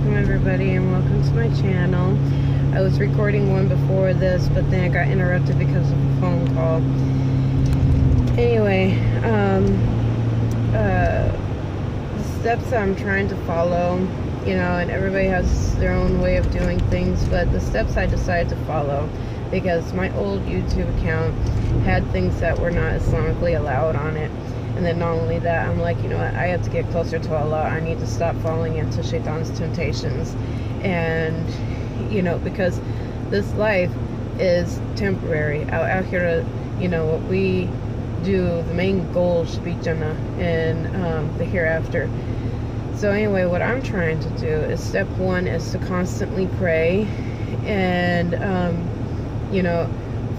alaikum everybody, and welcome to my channel. I was recording one before this, but then I got interrupted because of a phone call. Anyway, the steps that I'm trying to follow, you know, and everybody has their own way of doing things, but the steps I decided to follow, because my old YouTube account had things that were not Islamically allowed on it. And then not only that, I'm like, you know what, I have to get closer to Allah. I need to stop falling into Shaitan's temptations. And, you know, because this life is temporary. Al-Akhirah, you know, what we do, the main goal should be Jannah and the hereafter. So anyway, what I'm trying to do is, step one is to constantly pray. And, you know,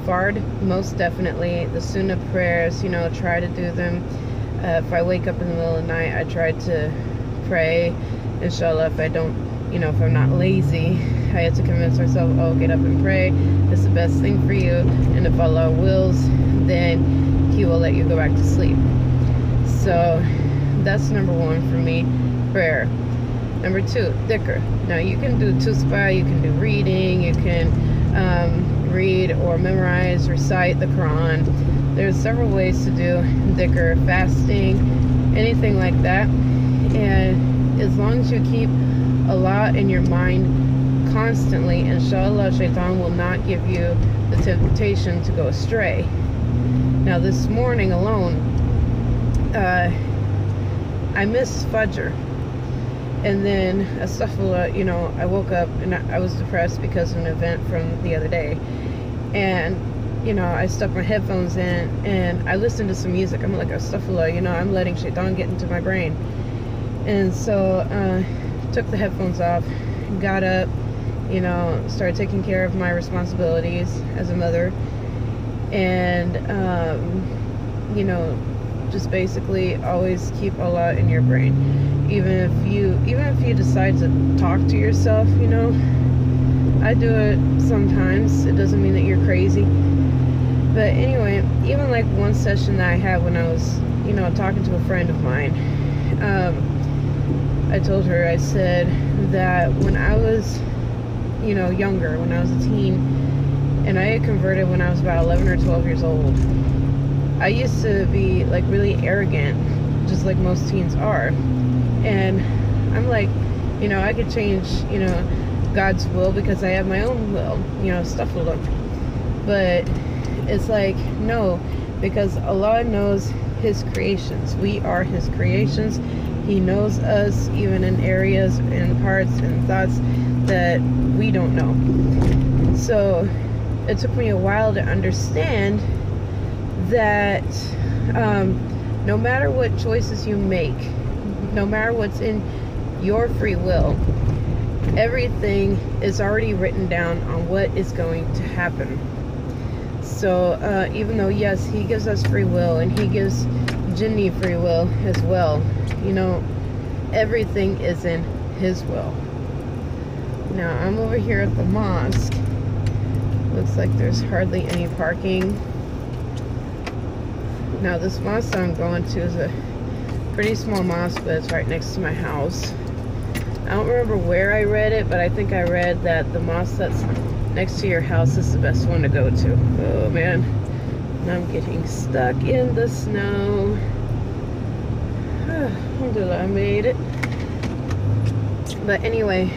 Fard, most definitely. The Sunnah prayers, you know, try to do them. If I wake up in the middle of the night, I try to pray. Inshallah, if I don't, you know, if I'm not lazy, I have to convince myself, oh, get up and pray. It's the best thing for you. And if Allah wills, then He will let you go back to sleep. So that's number one for me, prayer. Number two, dhikr. Now you can do tusbah, you can do reading, you can read or memorize, recite the Quran. There's several ways to do dhikr, fasting, anything like that. And as long as you keep Allah in your mind constantly, inshallah, Shaitan will not give you the temptation to go astray. Now this morning alone, I missed Fajr. And then, astaghfirullah, you know, I woke up and I was depressed because of an event from the other day. And, you know, I stuck my headphones in and I listened to some music. I'm like, astaghfirullah, you know, I'm letting Shaitan get into my brain. And so, took the headphones off, got up, you know, started taking care of my responsibilities as a mother. And, you know, just basically always keep Allah in your brain. Even if you decide to talk to yourself, you know, I do it sometimes. It doesn't mean that you're crazy. But anyway, even like one session that I had when I was, you know, talking to a friend of mine, I told her, I said that when I was, you know, younger, when I was a teen, and I had converted when I was about 11 or 12 years old, I used to be like really arrogant, just like most teens are. And I'm like, you know, I could change, you know, God's will because I have my own will, you know, stuff will look. But it's like, no, because Allah knows His creations. We are His creations. He knows us even in areas and parts and thoughts that we don't know. So it took me a while to understand that no matter what choices you make, no matter what's in your free will, everything is already written down on what is going to happen. So even though, yes, He gives us free will and He gives Jinni free will as well, you know, everything is in His will. Now I'm over here at the mosque. Looks like there's hardly any parking. Now this mosque I'm going to is a pretty small mosque, but it's right next to my house. I don't remember where I read it, but I think I read that the mosque that's next to your house is the best one to go to. Oh man, I'm getting stuck in the snow. Alhamdulillah, I made it. But anyway,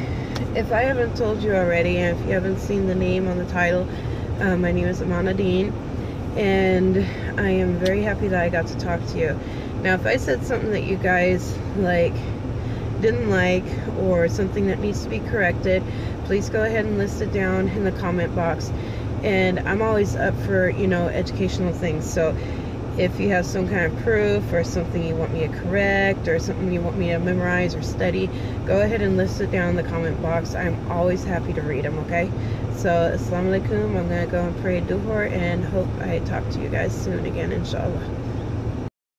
if I haven't told you already, and if you haven't seen the name on the title, my name is Amana Deen, and I am very happy that I got to talk to you. Now, if I said something that you guys didn't like, or something that needs to be corrected, please go ahead and list it down in the comment box. And I'm always up for, you know, educational things. So if you have some kind of proof or something you want me to correct or something you want me to memorize or study, go ahead and list it down in the comment box. I'm always happy to read them, okay? So, Assalamu alaikum. I'm going to go and pray duhur and hope I talk to you guys soon again, inshallah.